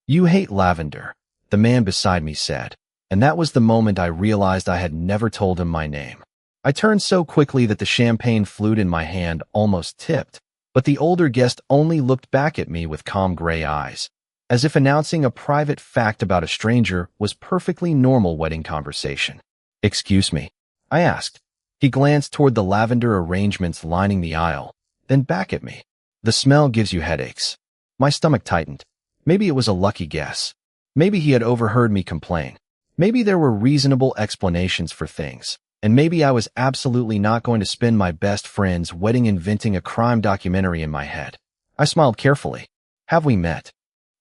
"You hate lavender," the man beside me said, and that was the moment I realized I had never told him my name. I turned so quickly that the champagne flute in my hand almost tipped, but the older guest only looked back at me with calm gray eyes, as if announcing a private fact about a stranger was perfectly normal wedding conversation. "Excuse me?" I asked. He glanced toward the lavender arrangements lining the aisle, then back at me. "The smell gives you headaches." My stomach tightened. Maybe it was a lucky guess. Maybe he had overheard me complain. Maybe there were reasonable explanations for things. And maybe I was absolutely not going to spend my best friend's wedding inventing a crime documentary in my head. I smiled carefully. "Have we met?"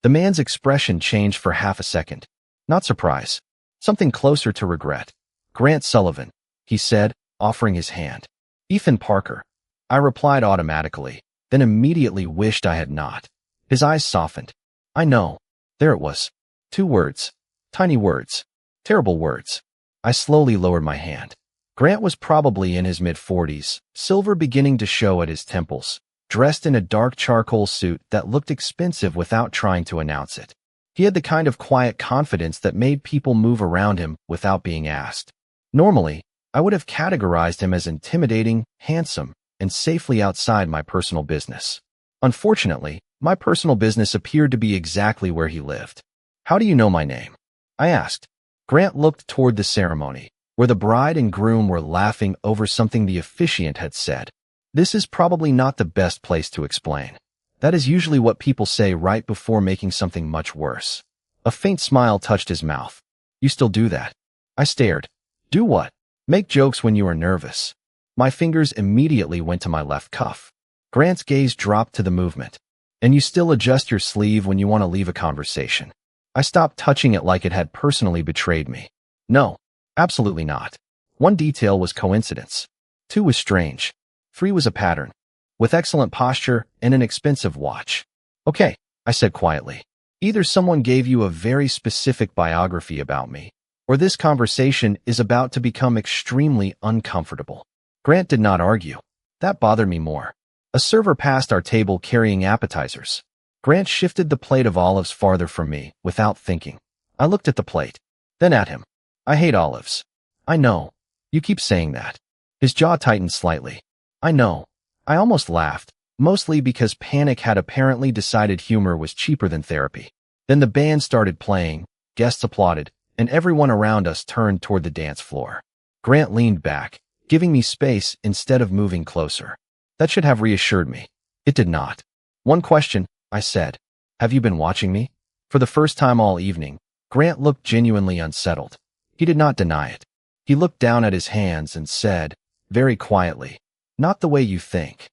The man's expression changed for half a second. Not surprise. Something closer to regret. "Grant Sullivan," he said, offering his hand. "Ethan Parker." I replied automatically, then immediately wished I had not. His eyes softened. "I know." There it was. 2 words. Tiny words. Terrible words. I slowly lowered my hand. Grant was probably in his mid-40s, silver beginning to show at his temples, dressed in a dark charcoal suit that looked expensive without trying to announce it. He had the kind of quiet confidence that made people move around him without being asked. Normally, I would have categorized him as intimidating, handsome, and safely outside my personal business. Unfortunately, my personal business appeared to be exactly where he lived. "How do you know my name?" I asked. Grant looked toward the ceremony, where the bride and groom were laughing over something the officiant had said. "This is probably not the best place to explain. That is usually what people say right before making something much worse." A faint smile touched his mouth. "You still do that?" I stared. "Do what?" "Make jokes when you are nervous." My fingers immediately went to my left cuff. Grant's gaze dropped to the movement. "And you still adjust your sleeve when you want to leave a conversation." I stopped touching it like it had personally betrayed me. "No. Absolutely not. 1 detail was coincidence. 2 was strange. 3 was a pattern. With excellent posture and an expensive watch." "Okay," I said quietly. "Either someone gave you a very specific biography about me, or this conversation is about to become extremely uncomfortable." Grant did not argue. That bothered me more. A server passed our table carrying appetizers. Grant shifted the plate of olives farther from me, without thinking. I looked at the plate, then at him. "I hate olives." "I know. You keep saying that." His jaw tightened slightly. "I know." I almost laughed, mostly because panic had apparently decided humor was cheaper than therapy. Then the band started playing, guests applauded, and everyone around us turned toward the dance floor. Grant leaned back, giving me space instead of moving closer. That should have reassured me. It did not. "One question," I said. "Have you been watching me?" For the first time all evening, Grant looked genuinely unsettled. He did not deny it. He looked down at his hands and said, very quietly, "Not the way you think."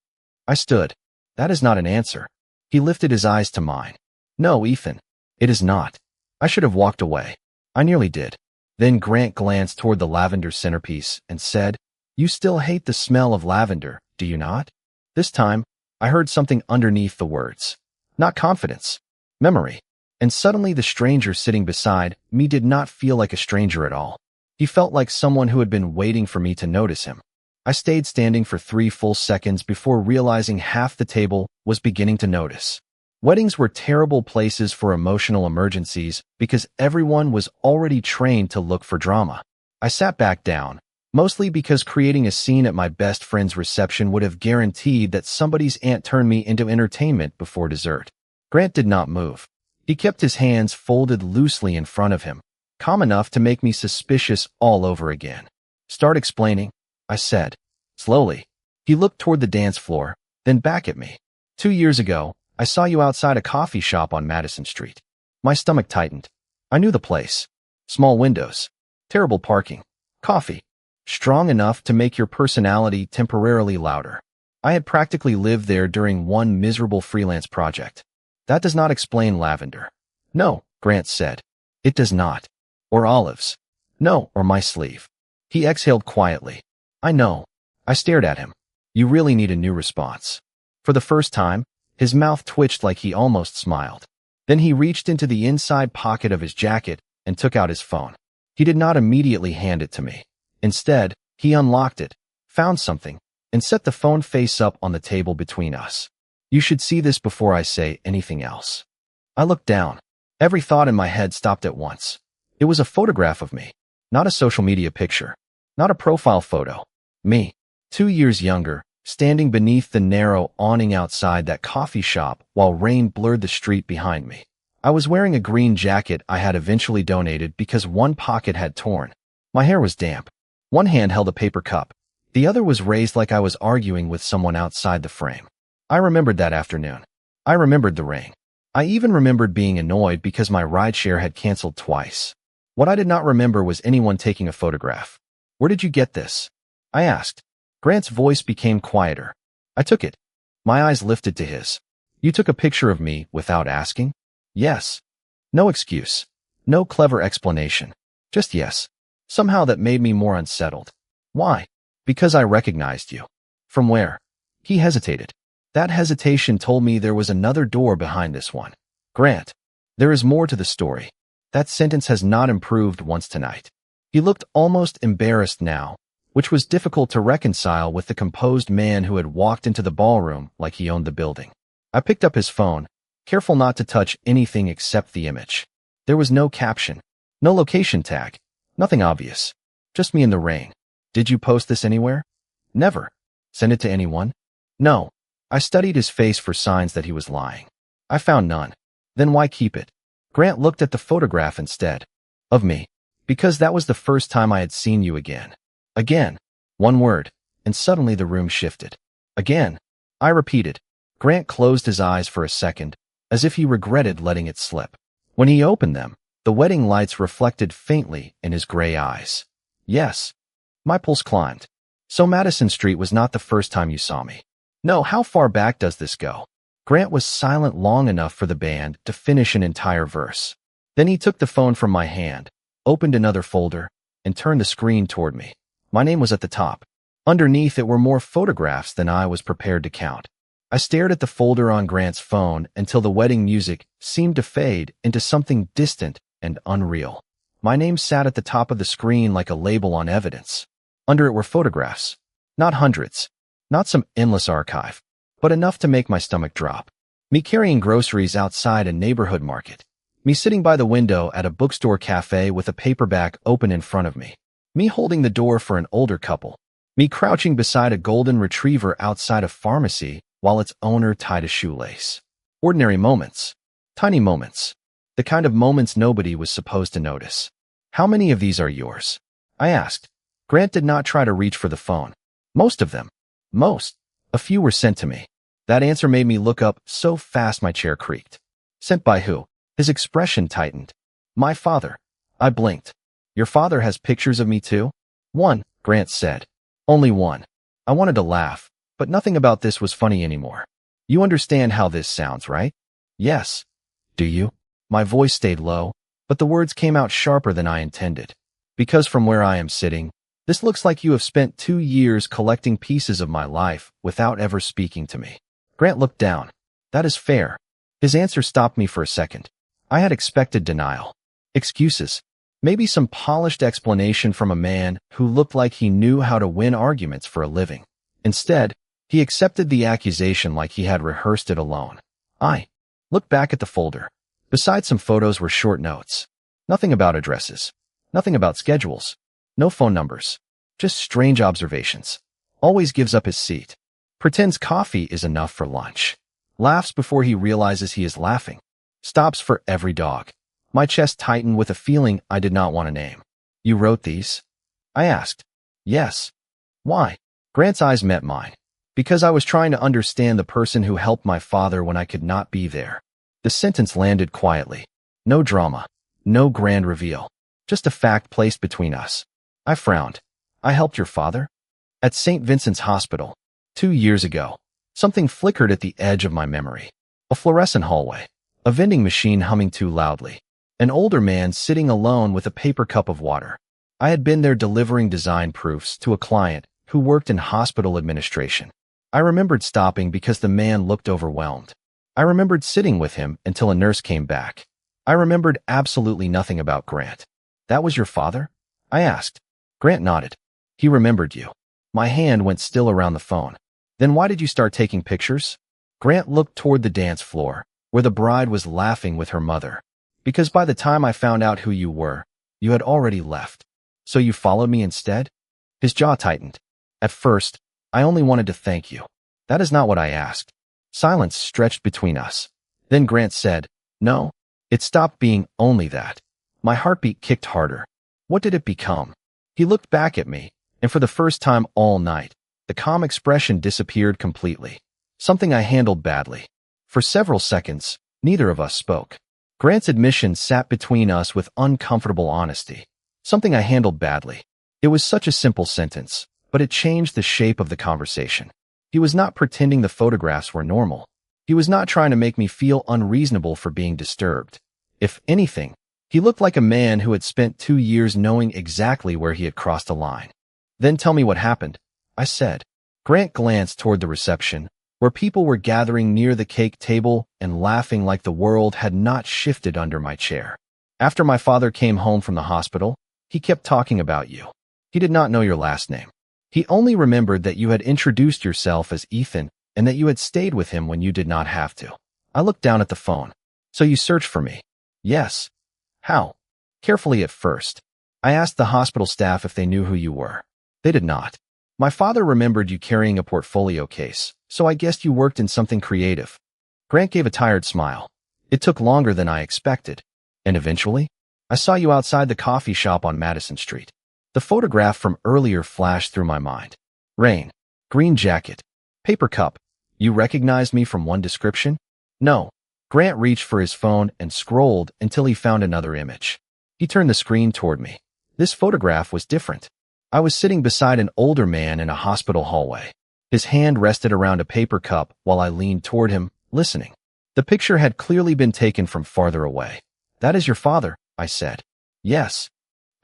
I stood. "That is not an answer." He lifted his eyes to mine. "No, Ethan, it is not." I should have walked away. I nearly did. Then Grant glanced toward the lavender centerpiece and said, "You still hate the smell of lavender, do you not?" This time, I heard something underneath the words. Not confidence. Memory. And suddenly the stranger sitting beside me did not feel like a stranger at all. He felt like someone who had been waiting for me to notice him. I stayed standing for 3 full seconds before realizing half the table was beginning to notice. Weddings were terrible places for emotional emergencies because everyone was already trained to look for drama. I sat back down, mostly because creating a scene at my best friend's reception would have guaranteed that somebody's aunt turned me into entertainment before dessert. Grant did not move. He kept his hands folded loosely in front of him, calm enough to make me suspicious all over again. "Start explaining," I said, slowly. He looked toward the dance floor, then back at me. 2 years ago, I saw you outside a coffee shop on Madison Street." My stomach tightened. I knew the place. Small windows. Terrible parking. Coffee. Strong enough to make your personality temporarily louder. I had practically lived there during one miserable freelance project. "That does not explain lavender." "No," Grant said. "It does not." "Or olives." "No, or my sleeve." He exhaled quietly. "I know." I stared at him. "You really need a new response." For the first time, his mouth twitched like he almost smiled. Then he reached into the inside pocket of his jacket and took out his phone. He did not immediately hand it to me. Instead, he unlocked it, found something, and set the phone face up on the table between us. "You should see this before I say anything else." I looked down. Every thought in my head stopped at once. It was a photograph of me, not a social media picture, not a profile photo. Me, 2 years younger, standing beneath the narrow awning outside that coffee shop while rain blurred the street behind me. I was wearing a green jacket I had eventually donated because one pocket had torn. My hair was damp. One hand held a paper cup. The other was raised like I was arguing with someone outside the frame. I remembered that afternoon. I remembered the rain. I even remembered being annoyed because my rideshare had canceled twice. What I did not remember was anyone taking a photograph. Where did you get this? I asked. Grant's voice became quieter. I took it. My eyes lifted to his. You took a picture of me without asking? Yes. No excuse. No clever explanation. Just yes. Somehow that made me more unsettled. Why? Because I recognized you. From where? He hesitated. That hesitation told me there was another door behind this one. Grant, there is more to the story. That sentence has not improved once tonight. He looked almost embarrassed now, which was difficult to reconcile with the composed man who had walked into the ballroom like he owned the building. I picked up his phone, careful not to touch anything except the image. There was no caption, no location tag, nothing obvious. Just me in the rain. Did you post this anywhere? Never. Send it to anyone? No. I studied his face for signs that he was lying. I found none. Then why keep it? Grant looked at the photograph instead. Of me. Because that was the first time I had seen you again. Again. One word. And suddenly the room shifted. Again. I repeated. Grant closed his eyes for a second, as if he regretted letting it slip. When he opened them, the wedding lights reflected faintly in his gray eyes. Yes. My pulse climbed. So Madison Street was not the first time you saw me. No, how far back does this go? Grant was silent long enough for the band to finish an entire verse. Then he took the phone from my hand, opened another folder, and turned the screen toward me. My name was at the top. Underneath it were more photographs than I was prepared to count. I stared at the folder on Grant's phone until the wedding music seemed to fade into something distant and unreal. My name sat at the top of the screen like a label on evidence. Under it were photographs. Not hundreds. Not some endless archive, but enough to make my stomach drop. Me carrying groceries outside a neighborhood market. Me sitting by the window at a bookstore cafe with a paperback open in front of me. Me holding the door for an older couple. Me crouching beside a golden retriever outside a pharmacy while its owner tied a shoelace. Ordinary moments. Tiny moments. The kind of moments nobody was supposed to notice. How many of these are yours? I asked. Grant did not try to reach for the phone. Most of them. Most. A few were sent to me. That answer made me look up so fast my chair creaked. Sent by who? His expression tightened. My father. I blinked. Your father has pictures of me too? One, Grant said. Only one. I wanted to laugh, but nothing about this was funny anymore. You understand how this sounds, right? Yes. Do you? My voice stayed low, but the words came out sharper than I intended. Because from where I am sitting, this looks like you have spent 2 years collecting pieces of my life without ever speaking to me. Grant looked down. That is fair. His answer stopped me for a second. I had expected denial. Excuses. Maybe some polished explanation from a man who looked like he knew how to win arguments for a living. Instead, he accepted the accusation like he had rehearsed it alone. I looked back at the folder. Beside some photos were short notes. Nothing about addresses. Nothing about schedules. No phone numbers. Just strange observations. Always gives up his seat. Pretends coffee is enough for lunch. Laughs before he realizes he is laughing. Stops for every dog. My chest tightened with a feeling I did not want to name. You wrote these? I asked. Yes. Why? Grant's eyes met mine. Because I was trying to understand the person who helped my father when I could not be there. The sentence landed quietly. No drama. No grand reveal. Just a fact placed between us. I frowned. I helped your father? At St. Vincent's Hospital. 2 years ago. Something flickered at the edge of my memory. A fluorescent hallway. A vending machine humming too loudly. An older man sitting alone with a paper cup of water. I had been there delivering design proofs to a client who worked in hospital administration. I remembered stopping because the man looked overwhelmed. I remembered sitting with him until a nurse came back. I remembered absolutely nothing about Grant. That was your father? I asked. Grant nodded. He remembered you. My hand went still around the phone. Then why did you start taking pictures? Grant looked toward the dance floor, where the bride was laughing with her mother. Because by the time I found out who you were, you had already left. So you followed me instead? His jaw tightened. At first, I only wanted to thank you. That is not what I asked. Silence stretched between us. Then Grant said, no. It stopped being only that. My heartbeat kicked harder. What did it become? He looked back at me, and for the first time all night, the calm expression disappeared completely. Something I handled badly. For several seconds, neither of us spoke. Grant's admission sat between us with uncomfortable honesty. Something I handled badly. It was such a simple sentence, but it changed the shape of the conversation. He was not pretending the photographs were normal. He was not trying to make me feel unreasonable for being disturbed. If anything, he looked like a man who had spent 2 years knowing exactly where he had crossed a line. Then tell me what happened, I said. Grant glanced toward the reception, where people were gathering near the cake table and laughing like the world had not shifted under my chair. After my father came home from the hospital, he kept talking about you. He did not know your last name. He only remembered that you had introduced yourself as Ethan and that you had stayed with him when you did not have to. I looked down at the phone. So you searched for me? Yes. How? Carefully at first. I asked the hospital staff if they knew who you were. They did not. My father remembered you carrying a portfolio case, so I guessed you worked in something creative. Grant gave a tired smile. It took longer than I expected. And eventually, I saw you outside the coffee shop on Madison Street. The photograph from earlier flashed through my mind. Rain, green jacket, paper cup. You recognized me from one description? No. Grant reached for his phone and scrolled until he found another image. He turned the screen toward me. This photograph was different. I was sitting beside an older man in a hospital hallway. His hand rested around a paper cup while I leaned toward him, listening. The picture had clearly been taken from farther away. That is your father, I said. Yes.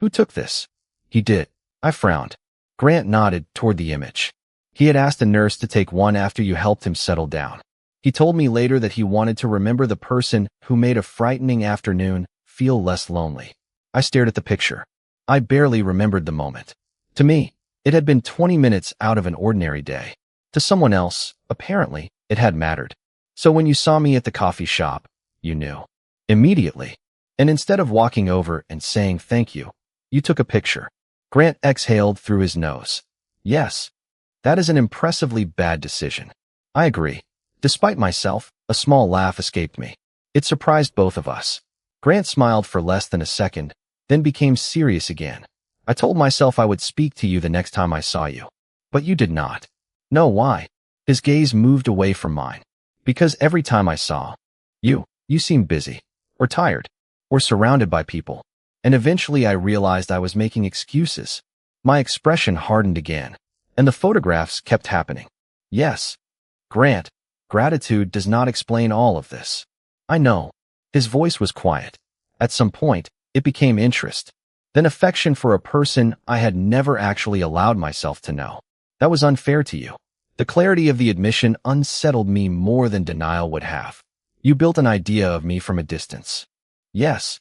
Who took this? He did. I frowned. Grant nodded toward the image. He had asked a nurse to take one after you helped him settle down. He told me later that he wanted to remember the person who made a frightening afternoon feel less lonely. I stared at the picture. I barely remembered the moment. To me, it had been 20 minutes out of an ordinary day. To someone else, apparently, it had mattered. So when you saw me at the coffee shop, you knew. Immediately. And instead of walking over and saying thank you, you took a picture. Grant exhaled through his nose. Yes. That is an impressively bad decision. I agree. Despite myself, a small laugh escaped me. It surprised both of us. Grant smiled for less than a second, then became serious again. I told myself I would speak to you the next time I saw you. But you did not. No, why? His gaze moved away from mine. Because every time I saw you seemed busy, or tired, or surrounded by people. And eventually I realized I was making excuses. My expression hardened again, and the photographs kept happening. Yes. Grant, gratitude does not explain all of this. I know. His voice was quiet. At some point, it became interest. Then affection for a person I had never actually allowed myself to know. That was unfair to you. The clarity of the admission unsettled me more than denial would have. You built an idea of me from a distance. Yes.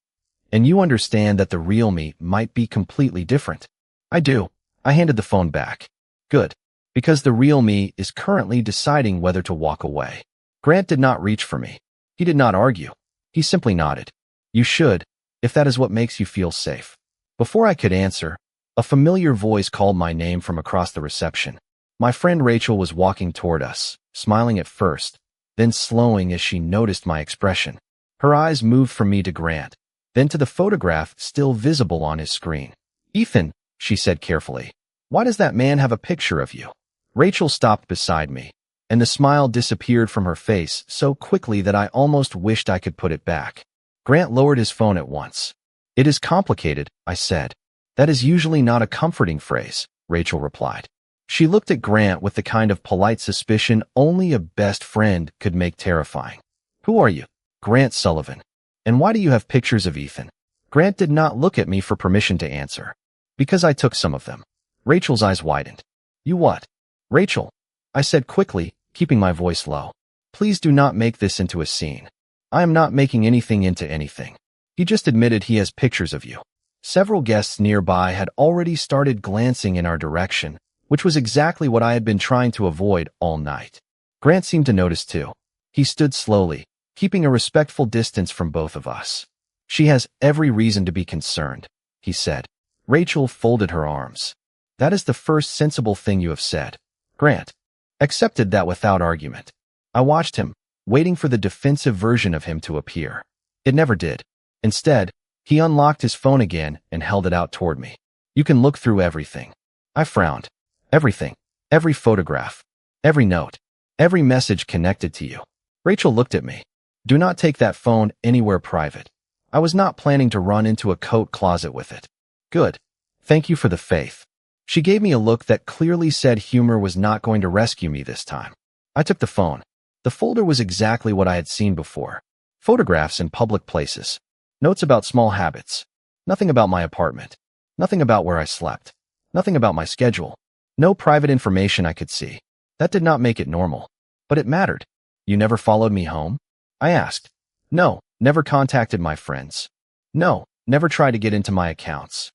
And you understand that the real me might be completely different. I do. I handed the phone back. Good. Because the real me is currently deciding whether to walk away. Grant did not reach for me. He did not argue. He simply nodded. You should, if that is what makes you feel safe. Before I could answer, a familiar voice called my name from across the reception. My friend Rachel was walking toward us, smiling at first, then slowing as she noticed my expression. Her eyes moved from me to Grant, then to the photograph still visible on his screen. Ethan, she said carefully, why does that man have a picture of you? Rachel stopped beside me, and the smile disappeared from her face so quickly that I almost wished I could put it back. Grant lowered his phone at once. It is complicated, I said. That is usually not a comforting phrase, Rachel replied. She looked at Grant with the kind of polite suspicion only a best friend could make terrifying. Who are you? Grant Sullivan. And why do you have pictures of Ethan? Grant did not look at me for permission to answer. Because I took some of them. Rachel's eyes widened. You what? Rachel, I said quickly, keeping my voice low. Please do not make this into a scene. I am not making anything into anything. He just admitted he has pictures of you. Several guests nearby had already started glancing in our direction, which was exactly what I had been trying to avoid all night. Grant seemed to notice too. He stood slowly, keeping a respectful distance from both of us. She has every reason to be concerned, he said. Rachel folded her arms. That is the first sensible thing you have said. Grant accepted that without argument. I watched him, waiting for the defensive version of him to appear. It never did. Instead, he unlocked his phone again and held it out toward me. You can look through everything. I frowned. Everything. Every photograph. Every note. Every message connected to you. Rachel looked at me. Do not take that phone anywhere private. I was not planning to run into a coat closet with it. Good. Thank you for the faith. She gave me a look that clearly said humor was not going to rescue me this time. I took the phone. The folder was exactly what I had seen before. Photographs in public places. Notes about small habits. Nothing about my apartment. Nothing about where I slept. Nothing about my schedule. No private information I could see. That did not make it normal. But it mattered. You never followed me home? I asked. No, never contacted my friends. No, never tried to get into my accounts.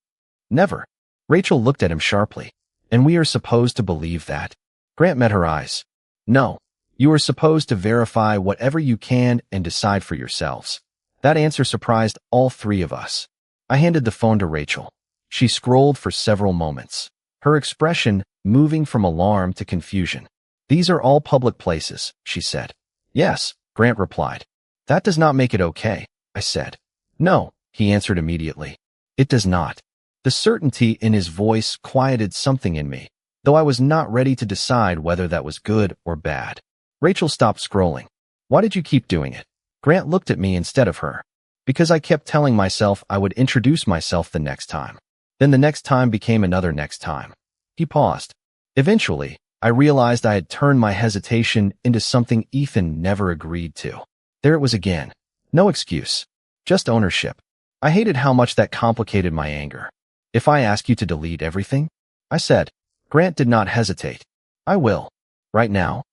Never. Rachel looked at him sharply. And we are supposed to believe that? Grant met her eyes. No. You are supposed to verify whatever you can and decide for yourselves. That answer surprised all three of us. I handed the phone to Rachel. She scrolled for several moments, her expression moving from alarm to confusion. These are all public places, she said. Yes, Grant replied. That does not make it okay, I said. No, he answered immediately. It does not. The certainty in his voice quieted something in me, though I was not ready to decide whether that was good or bad. Rachel stopped scrolling. Why did you keep doing it? Grant looked at me instead of her. Because I kept telling myself I would introduce myself the next time. Then the next time became another next time. He paused. Eventually, I realized I had turned my hesitation into something Ethan never agreed to. There it was again. No excuse. Just ownership. I hated how much that complicated my anger. If I ask you to delete everything? I said. Grant did not hesitate. I will. Right now?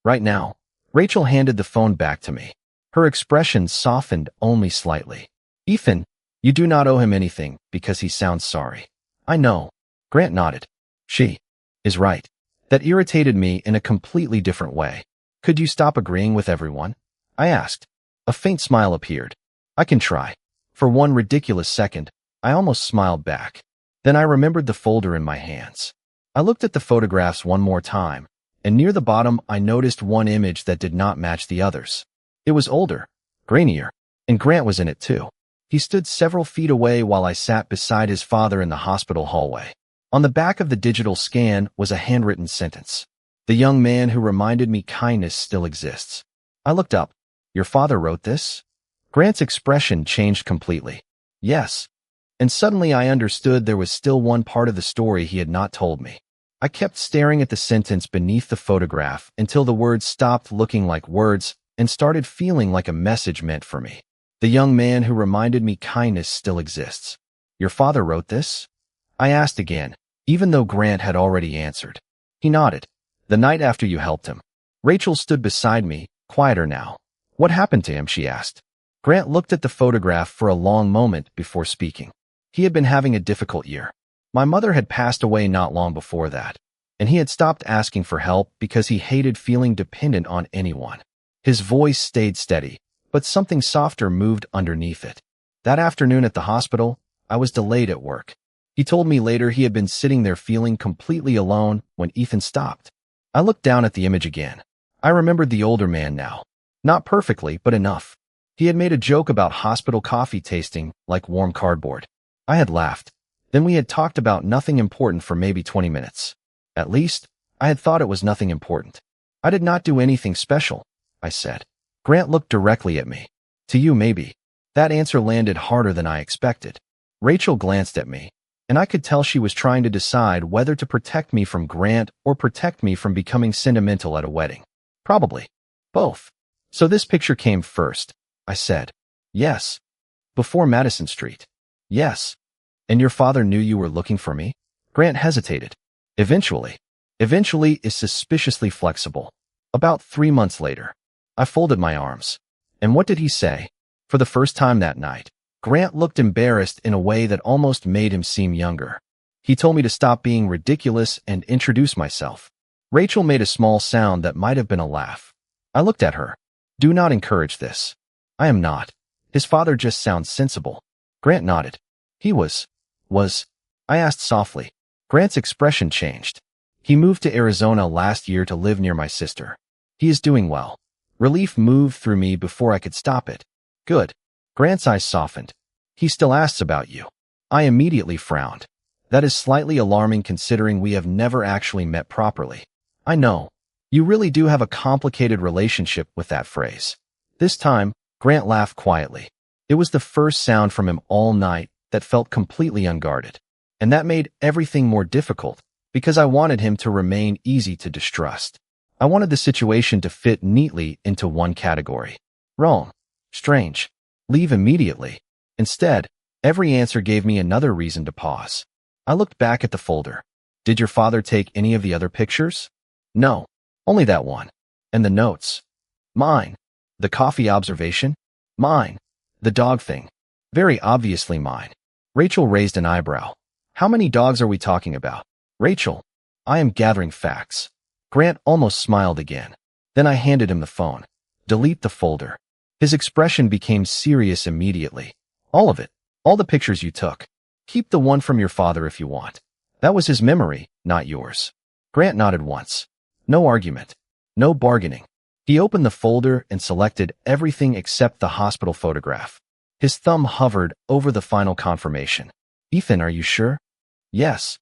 Right now. Rachel handed the phone back to me. Her expression softened only slightly. Ethan, you do not owe him anything because he sounds sorry. I know. Grant nodded. She is right. That irritated me in a completely different way. Could you stop agreeing with everyone? I asked. A faint smile appeared. I can try. For one ridiculous second, I almost smiled back. Then I remembered the folder in my hands. I looked at the photographs one more time, and near the bottom I noticed one image that did not match the others. It was older, grainier, and Grant was in it too. He stood several feet away while I sat beside his father in the hospital hallway. On the back of the digital scan was a handwritten sentence. The young man who reminded me kindness still exists. I looked up. Your father wrote this? Grant's expression changed completely. Yes. And suddenly I understood there was still one part of the story he had not told me. I kept staring at the sentence beneath the photograph until the words stopped looking like words and started feeling like a message meant for me. The young man who reminded me kindness still exists. Your father wrote this? I asked again, even though Grant had already answered. He nodded. The night after you helped him. Rachel stood beside me, quieter now. What happened to him? She asked. Grant looked at the photograph for a long moment before speaking. He had been having a difficult year. My mother had passed away not long before that, and he had stopped asking for help because he hated feeling dependent on anyone. His voice stayed steady, but something softer moved underneath it. That afternoon at the hospital, I was delayed at work. He told me later he had been sitting there feeling completely alone when Ethan stopped. I looked down at the image again. I remembered the older man now. Not perfectly, but enough. He had made a joke about hospital coffee tasting like warm cardboard. I had laughed. Then we had talked about nothing important for maybe 20 minutes. At least, I had thought it was nothing important. I did not do anything special, I said. Grant looked directly at me. To you, maybe. That answer landed harder than I expected. Rachel glanced at me, and I could tell she was trying to decide whether to protect me from Grant or protect me from becoming sentimental at a wedding. Probably both. So this picture came first, I said. Yes. Before Madison Street. Yes. And your father knew you were looking for me? Grant hesitated. Eventually. Eventually is suspiciously flexible. About 3 months later. I folded my arms. And what did he say? For the first time that night, Grant looked embarrassed in a way that almost made him seem younger. He told me to stop being ridiculous and introduce myself. Rachel made a small sound that might have been a laugh. I looked at her. Do not encourage this. I am not. His father just sounds sensible. Grant nodded. He was. I asked softly. Grant's expression changed. He moved to Arizona last year to live near my sister. He is doing well. Relief moved through me before I could stop it. Good. Grant's eyes softened. He still asks about you. I immediately frowned. That is slightly alarming considering we have never actually met properly. I know. You really do have a complicated relationship with that phrase. This time, Grant laughed quietly. It was the first sound from him all night that felt completely unguarded. And that made everything more difficult, because I wanted him to remain easy to distrust. I wanted the situation to fit neatly into one category. Wrong. Strange. Leave immediately. Instead, every answer gave me another reason to pause. I looked back at the folder. Did your father take any of the other pictures? No. Only that one. And the notes? Mine. The coffee observation? Mine. The dog thing? Very obviously mine. Rachel raised an eyebrow. How many dogs are we talking about? Rachel. I am gathering facts. Grant almost smiled again. Then I handed him the phone. Delete the folder. His expression became serious immediately. All of it. All the pictures you took. Keep the one from your father if you want. That was his memory, not yours. Grant nodded once. No argument. No bargaining. He opened the folder and selected everything except the hospital photograph. His thumb hovered over the final confirmation. Ethan, are you sure? Yes.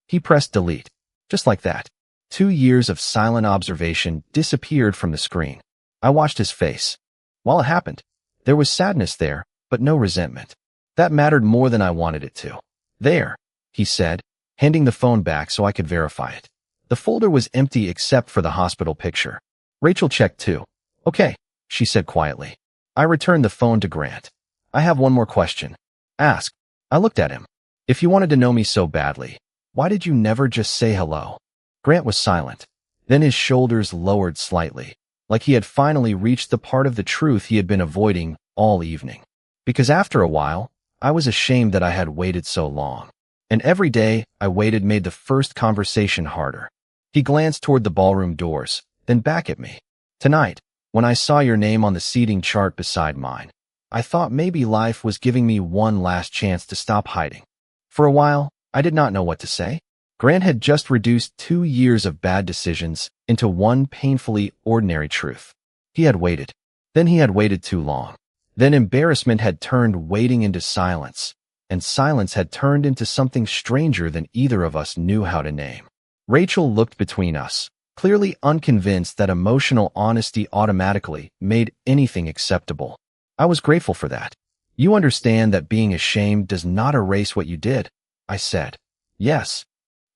He pressed delete. Just like that. 2 years of silent observation disappeared from the screen. I watched his face. While it happened, there was sadness there, but no resentment. That mattered more than I wanted it to. There, he said, handing the phone back so I could verify it. The folder was empty except for the hospital picture. Rachel checked too. Okay, she said quietly. I returned the phone to Grant. I have one more question. Ask. I looked at him. If you wanted to know me so badly, why did you never just say hello? Grant was silent. Then his shoulders lowered slightly, like he had finally reached the part of the truth he had been avoiding all evening. Because after a while, I was ashamed that I had waited so long. And every day I waited made the first conversation harder. He glanced toward the ballroom doors, then back at me. Tonight, when I saw your name on the seating chart beside mine, I thought maybe life was giving me one last chance to stop hiding. For a while, I did not know what to say. Grant had just reduced 2 years of bad decisions into one painfully ordinary truth. He had waited. Then he had waited too long. Then embarrassment had turned waiting into silence, and silence had turned into something stranger than either of us knew how to name. Rachel looked between us, clearly unconvinced that emotional honesty automatically made anything acceptable. I was grateful for that. You understand that being ashamed does not erase what you did, I said. Yes.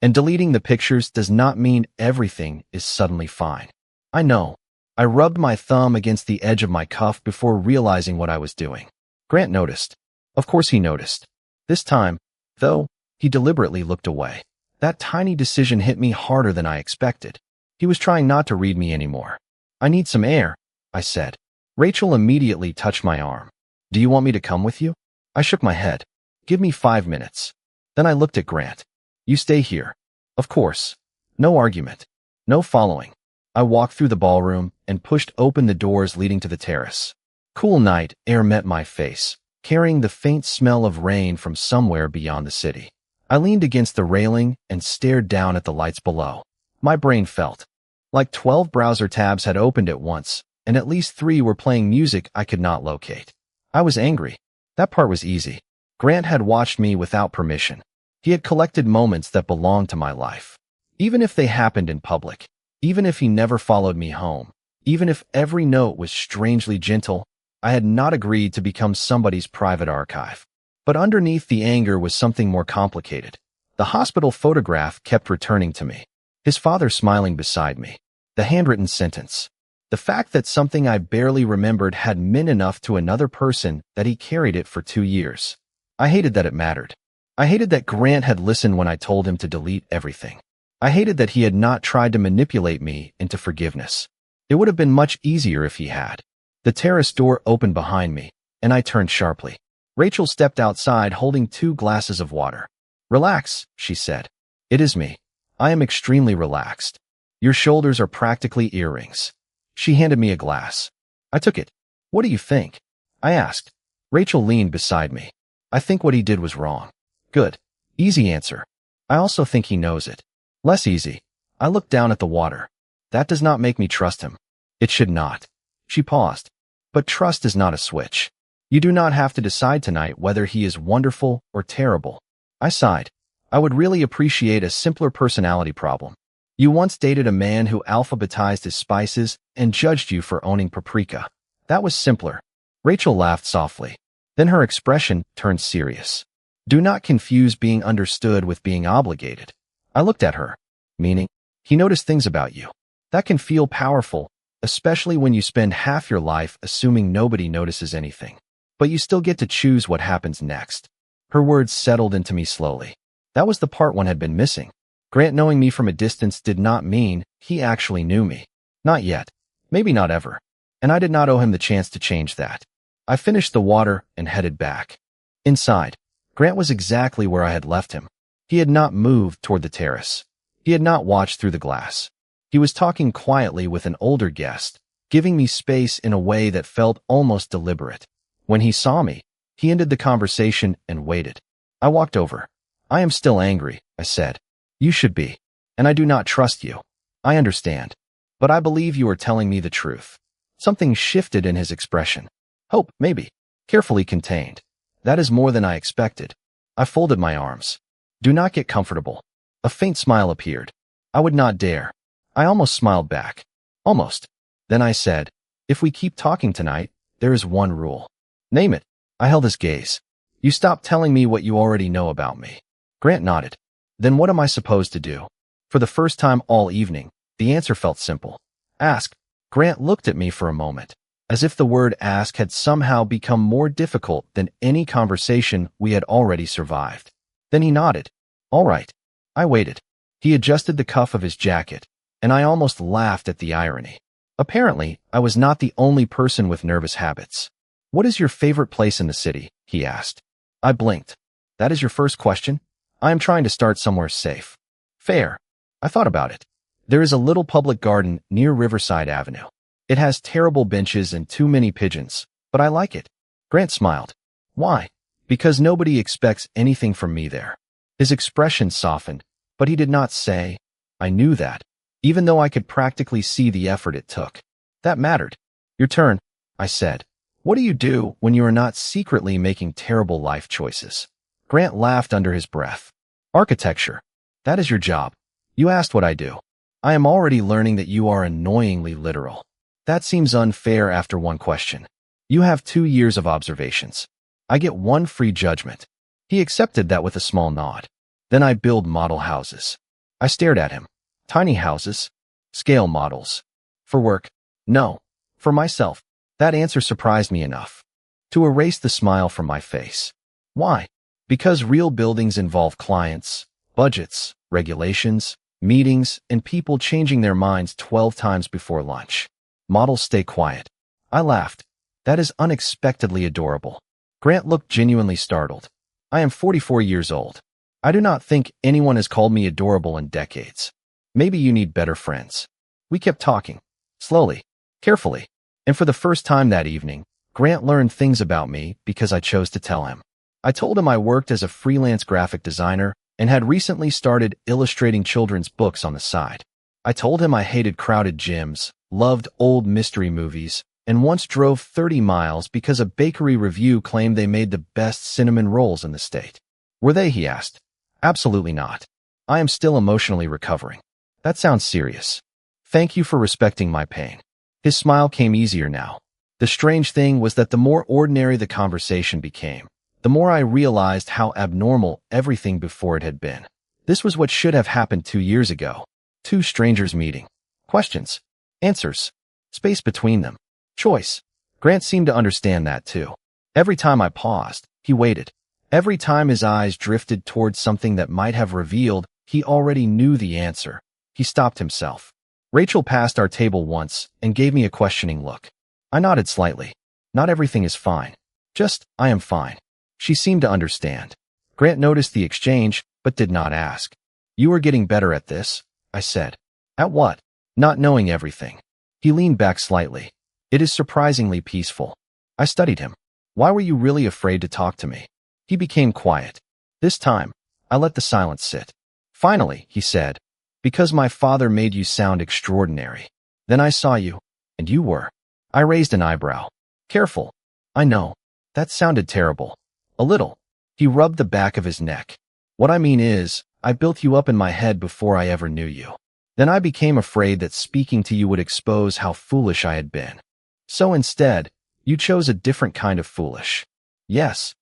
And deleting the pictures does not mean everything is suddenly fine. I know. I rubbed my thumb against the edge of my cuff before realizing what I was doing. Grant noticed. Of course he noticed. This time, though, he deliberately looked away. That tiny decision hit me harder than I expected. He was trying not to read me anymore. I need some air, I said. Rachel immediately touched my arm. Do you want me to come with you? I shook my head. Give me 5 minutes. Then I looked at Grant. You stay here. Of course. No argument. No following. I walked through the ballroom and pushed open the doors leading to the terrace. Cool night air met my face, carrying the faint smell of rain from somewhere beyond the city. I leaned against the railing and stared down at the lights below. My brain felt like 12 browser tabs had opened at once, and at least 3 were playing music I could not locate. I was angry. That part was easy. Grant had watched me without permission. He had collected moments that belonged to my life. Even if they happened in public, even if he never followed me home, even if every note was strangely gentle, I had not agreed to become somebody's private archive. But underneath the anger was something more complicated. The hospital photograph kept returning to me. His father smiling beside me. The handwritten sentence. The fact that something I barely remembered had meant enough to another person that he carried it for 2 years. I hated that it mattered. I hated that Grant had listened when I told him to delete everything. I hated that he had not tried to manipulate me into forgiveness. It would have been much easier if he had. The terrace door opened behind me, and I turned sharply. Rachel stepped outside holding 2 glasses of water. Relax, she said. It is me. I am extremely relaxed. Your shoulders are practically earrings. She handed me a glass. I took it. What do you think? I asked. Rachel leaned beside me. I think what he did was wrong. Good. Easy answer. I also think he knows it. Less easy. I looked down at the water. That does not make me trust him. It should not. She paused. But trust is not a switch. You do not have to decide tonight whether he is wonderful or terrible. I sighed. I would really appreciate a simpler personality problem. You once dated a man who alphabetized his spices and judged you for owning paprika. That was simpler. Rachel laughed softly. Then her expression turned serious. Do not confuse being understood with being obligated. I looked at her. Meaning, he noticed things about you. That can feel powerful, especially when you spend half your life assuming nobody notices anything. But you still get to choose what happens next. Her words settled into me slowly. That was the part one had been missing. Grant knowing me from a distance did not mean he actually knew me. Not yet. Maybe not ever. And I did not owe him the chance to change that. I finished the water and headed back. Inside, Grant was exactly where I had left him. He had not moved toward the terrace. He had not watched through the glass. He was talking quietly with an older guest, giving me space in a way that felt almost deliberate. When he saw me, he ended the conversation and waited. I walked over. I am still angry, I said. You should be. And I do not trust you. I understand. But I believe you are telling me the truth. Something shifted in his expression. Hope, maybe. Carefully contained. That is more than I expected. I folded my arms. Do not get comfortable. A faint smile appeared. I would not dare. I almost smiled back. Almost. Then I said, if we keep talking tonight, there is one rule. Name it. I held his gaze. You stop telling me what you already know about me. Grant nodded. Then what am I supposed to do? For the first time all evening, the answer felt simple. Ask. Grant looked at me for a moment, as if the word ask had somehow become more difficult than any conversation we had already survived. Then he nodded. All right. I waited. He adjusted the cuff of his jacket, and I almost laughed at the irony. Apparently, I was not the only person with nervous habits. What is your favorite place in the city? He asked. I blinked. That is your first question? I am trying to start somewhere safe. Fair. I thought about it. There is a little public garden near Riverside Avenue. It has terrible benches and too many pigeons, but I like it. Grant smiled. Why? Because nobody expects anything from me there. His expression softened, but he did not say, I knew that, even though I could practically see the effort it took. That mattered. Your turn, I said. What do you do when you are not secretly making terrible life choices? Grant laughed under his breath. Architecture. That is your job. You asked what I do. I am already learning that you are annoyingly literal. That seems unfair after one question. You have 2 years of observations. I get 1 free judgment. He accepted that with a small nod. Then I build model houses. I stared at him. Tiny houses. Scale models. For work? No. For myself. That answer surprised me enough to erase the smile from my face. Why? Because real buildings involve clients, budgets, regulations, meetings, and people changing their minds 12 times before lunch. Models stay quiet. I laughed. That is unexpectedly adorable. Grant looked genuinely startled. I am 44 years old. I do not think anyone has called me adorable in decades. Maybe you need better friends. We kept talking. Slowly. Carefully. And for the first time that evening, Grant learned things about me because I chose to tell him. I told him I worked as a freelance graphic designer and had recently started illustrating children's books on the side. I told him I hated crowded gyms, loved old mystery movies, and once drove 30 miles because a bakery review claimed they made the best cinnamon rolls in the state. Were they? He asked. Absolutely not. I am still emotionally recovering. That sounds serious. Thank you for respecting my pain. His smile came easier now. The strange thing was that the more ordinary the conversation became, the more I realized how abnormal everything before it had been. This was what should have happened 2 years ago. 2 strangers meeting. Questions. Answers. Space between them. Choice. Grant seemed to understand that too. Every time I paused, he waited. Every time his eyes drifted towards something that might have revealed he already knew the answer, he stopped himself. Rachel passed our table once and gave me a questioning look. I nodded slightly. Not everything is fine. Just, I am fine. She seemed to understand. Grant noticed the exchange, but did not ask. You are getting better at this, I said. At what? Not knowing everything. He leaned back slightly. It is surprisingly peaceful. I studied him. Why were you really afraid to talk to me? He became quiet. This time, I let the silence sit. Finally, he said, because my father made you sound extraordinary. Then I saw you, and you were. I raised an eyebrow. Careful. I know. That sounded terrible. A little. He rubbed the back of his neck. What I mean is, I built you up in my head before I ever knew you. Then I became afraid that speaking to you would expose how foolish I had been. So instead, you chose a different kind of foolish. Yes.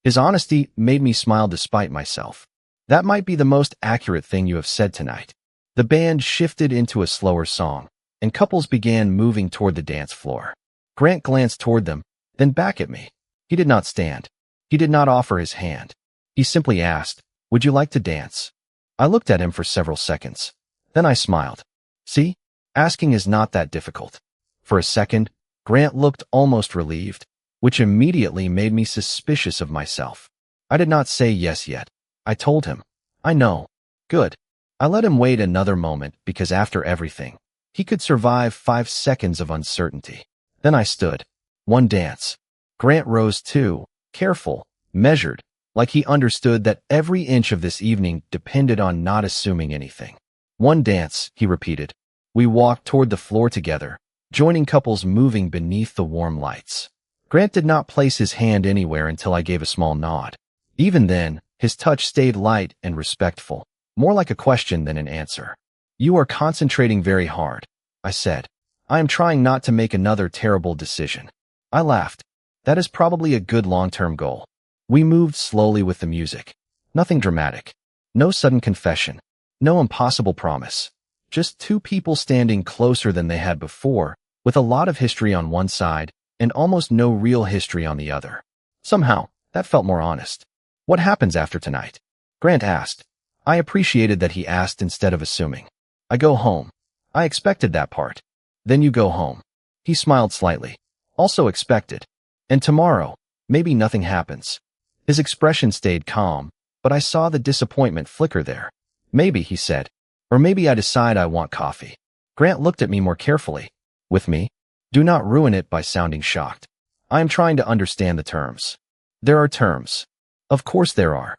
His honesty made me smile despite myself. That might be the most accurate thing you have said tonight. The band shifted into a slower song, and couples began moving toward the dance floor. Grant glanced toward them, then back at me. He did not stand. He did not offer his hand. He simply asked, "Would you like to dance?" I looked at him for several seconds. Then I smiled. See? Asking is not that difficult. For a second, Grant looked almost relieved, which immediately made me suspicious of myself. I did not say yes yet. I told him, "I know." Good. I let him wait another moment because after everything, he could survive 5 seconds of uncertainty. Then I stood. One dance. Grant rose too, careful, measured, like he understood that every inch of this evening depended on not assuming anything. One dance, he repeated. We walked toward the floor together, joining couples moving beneath the warm lights. Grant did not place his hand anywhere until I gave a small nod. Even then, his touch stayed light and respectful, more like a question than an answer. You are concentrating very hard, I said. I am trying not to make another terrible decision. I laughed. That is probably a good long-term goal. We moved slowly with the music. Nothing dramatic. No sudden confession. No impossible promise. Just two people standing closer than they had before, with a lot of history on one side and almost no real history on the other. Somehow, that felt more honest. What happens after tonight? Grant asked. I appreciated that he asked instead of assuming. I go home. I expected that part. Then you go home. He smiled slightly. Also expected. And tomorrow, maybe nothing happens. His expression stayed calm, but I saw the disappointment flicker there. Maybe, he said. Or maybe I decide I want coffee. Grant looked at me more carefully. With me? Do not ruin it by sounding shocked. I am trying to understand the terms. There are terms. Of course there are.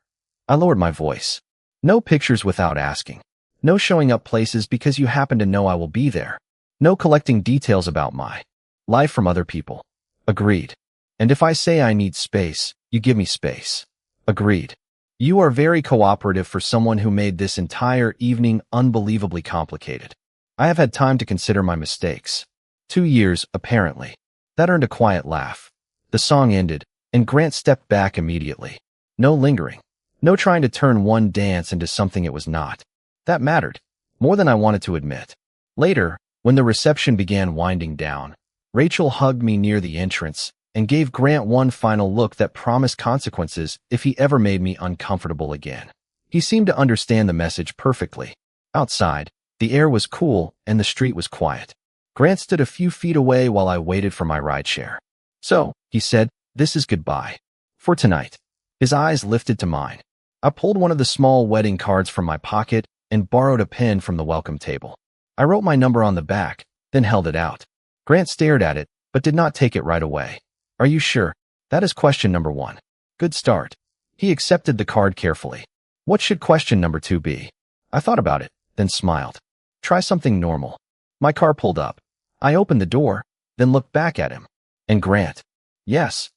I lowered my voice. No pictures without asking. No showing up places because you happen to know I will be there. No collecting details about my life from other people. Agreed. And if I say I need space, you give me space. Agreed. You are very cooperative for someone who made this entire evening unbelievably complicated. I have had time to consider my mistakes. 2 years, apparently. That earned a quiet laugh. The song ended, and Grant stepped back immediately. No lingering. No trying to turn one dance into something it was not. That mattered, more than I wanted to admit. Later, when the reception began winding down, Rachel hugged me near the entrance and gave Grant one final look that promised consequences if he ever made me uncomfortable again. He seemed to understand the message perfectly. Outside, the air was cool and the street was quiet. Grant stood a few feet away while I waited for my rideshare. So, he said, this is goodbye. For tonight. His eyes lifted to mine. I pulled one of the small wedding cards from my pocket and borrowed a pen from the welcome table. I wrote my number on the back, then held it out. Grant stared at it, but did not take it right away. Are you sure? That is question number 1. Good start. He accepted the card carefully. What should question number 2 be? I thought about it, then smiled. Try something normal. My car pulled up. I opened the door, then looked back at him. And Grant. Yes.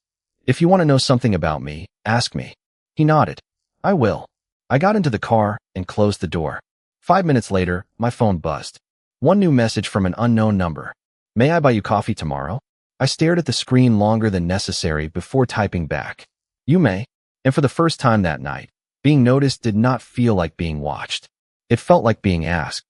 If you want to know something about me, ask me. He nodded. I will. I got into the car and closed the door. 5 minutes later, my phone buzzed. One new message from an unknown number. May I buy you coffee tomorrow? I stared at the screen longer than necessary before typing back. You may. And for the first time that night, being noticed did not feel like being watched. It felt like being asked.